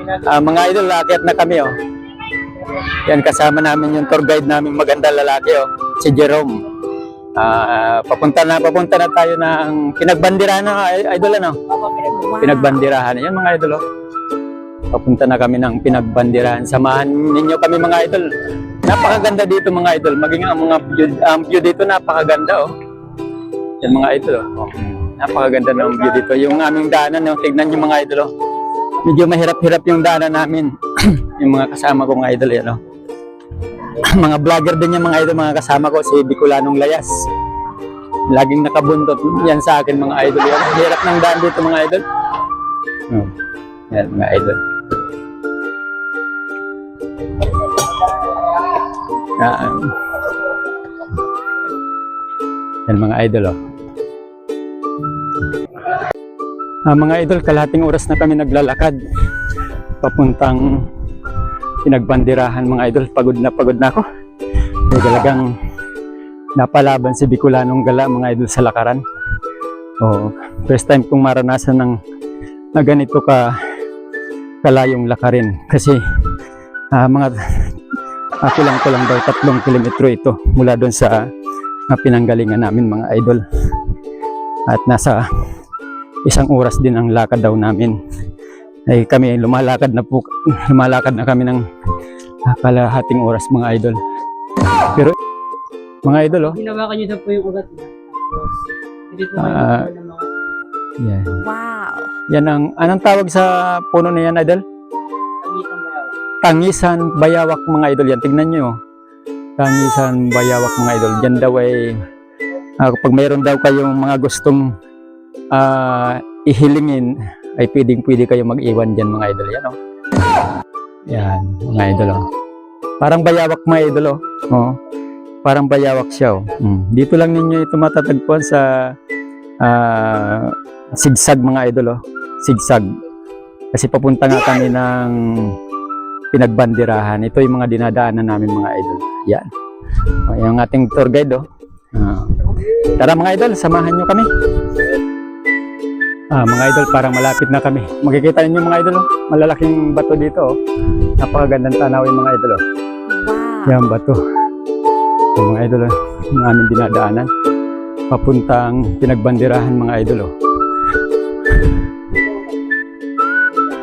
Mga idol, aakyat na kami oh. Yan, kasama namin yung tour guide namin maganda lalaki oh, si Jerome. Papunta na tayo ng Pinagbandirahan na idol ano. Pinagbandirahan. Yan mga idol oh. Papunta na kami ng Pinagbandirahan. Samahan ninyo kami mga idol. Napakaganda dito mga idol. Maging ang view dito napakaganda oh. Yan mga idol oh. Napakaganda ng view dito. Yung aming daanan oh. Tignan nyo mga idol oh. Medyo mahirap-hirap yung daanan namin. Yung mga kasama ko mga idol yan oh. Mga vlogger din yung mga idol, mga kasama ko, si Bicolanong Layas. Laging nakabundot yan sa akin mga idol. Yan, hirap ng daan dito mga idol. Yan mga idol. Yan mga idol oh. Mga idol, kalahating oras na kami naglalakad papuntang Pinagbandirahan mga idol. Pagod na ako. May talagang napalaban si Bicolanong Gala mga idol sa lakaran. First time kong maranasan ng ganito kalayong lakarin. Kasi mga kulang daw 3 kilometro ito mula doon sa pinanggalingan namin mga idol. At nasa 1 oras din ang lakad daw namin. Ay kami lumalakad na kami ng kalahating oras mga idol. Pero mga idol oh. Hinawakan niyo na po yung ugat niya. Dito yeah. Wow. Yan anong tawag sa puno na yan idol? Tangisan bayawak mga idol yan. Tignan nyo. Tangisan bayawak mga idol. Diyan daw ay kapag mayroon daw kayong mga gustong ihilingin ay pwede kayo mag-iwan dyan mga idol. Yan o. Yan mga idol o. Parang bayawak mga idol o. Parang bayawak siya o. Dito lang ninyo ito matatagpuan sa sigsag mga idol o. Sigsag. Kasi papunta nga kami ng Pinagbandirahan. Ito yung mga dinadaanan namin mga idol. Yan. Yung ating tour guide o. Tara mga idol, samahan nyo kami. Mga idol, parang malapit na kami. Makikita niyo mga idol, malalaking bato dito. Napakagandang tanawin mga idol. Wow. Yan bato. Yung mga idol, yung aming dinadaanan. Papuntang Pinagbandirahan mga idol.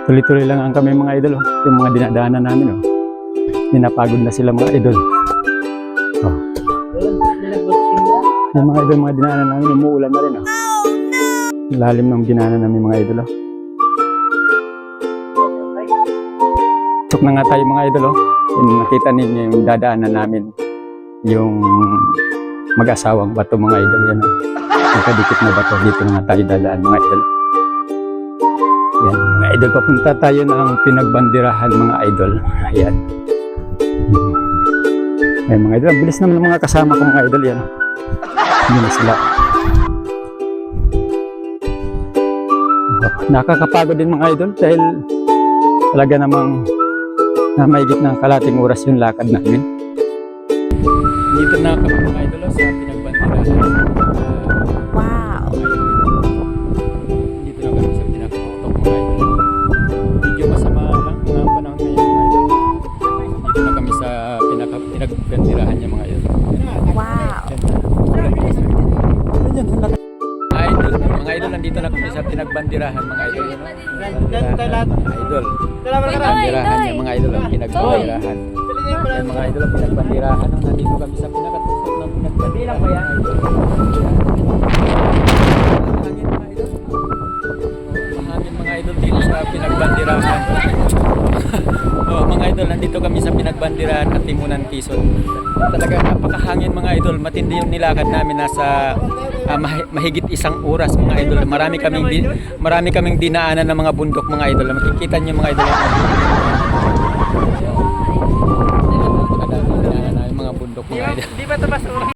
Tuloy-tuloy lang ang kami mga idol. Yung mga dinadaanan namin. Ninapagod na sila mga idol. Yung mga idol, mga dinaanan namin, umuulan na rin. Lalim ng dinaanan namin mga idol. Tuk na nga tayo mga idol. Nakita ninyo yung dadaanan namin. Yung mag-asawang bato mga idol. Yan nakadikit na bato. Dito na nga tayo dadaan mga idol. Yan mga idol. Papunta tayo ng Pinagbandirahan mga idol. Ayan. Ayan mga idol. Bilis naman ng mga kasama ko mga idol. Yan. Hindi na sila. Nakakapagod din mga idol dahil talaga namang mahigit ng kalating oras yung lakad namin. Dito na kami mga idol sa Pinagbandirahan. Wow! Dito na kami sa pinakatok mga idol. Medyo masama lang mga panahon ngayon mga idol. Dito na kami sa Pinagbandirahan niya mga idol. Wow! Mga idol, nandito na kami sa Pinagbandirahan mga idol. Pinagbandirahan yung mga idol ang Pinagbandirahan. Yung mga idol ang Pinagbandirahan. Nandito kami sa pinakatusok ng Pinagbandirahan mga idol. Mahangin mga idol dito sa Pinagbandirahan. Mga idol, nandito kami sa Pinagbandirahan at Timunan, Quezon. Talaga napakahangin mga idol. Matindi yung nilakad namin nasa mahigit 1 oras mga idol. Marami kaming dinaanan ng mga bundok mga idol. Makikita niyo mga idol. Mga bundok mga idol.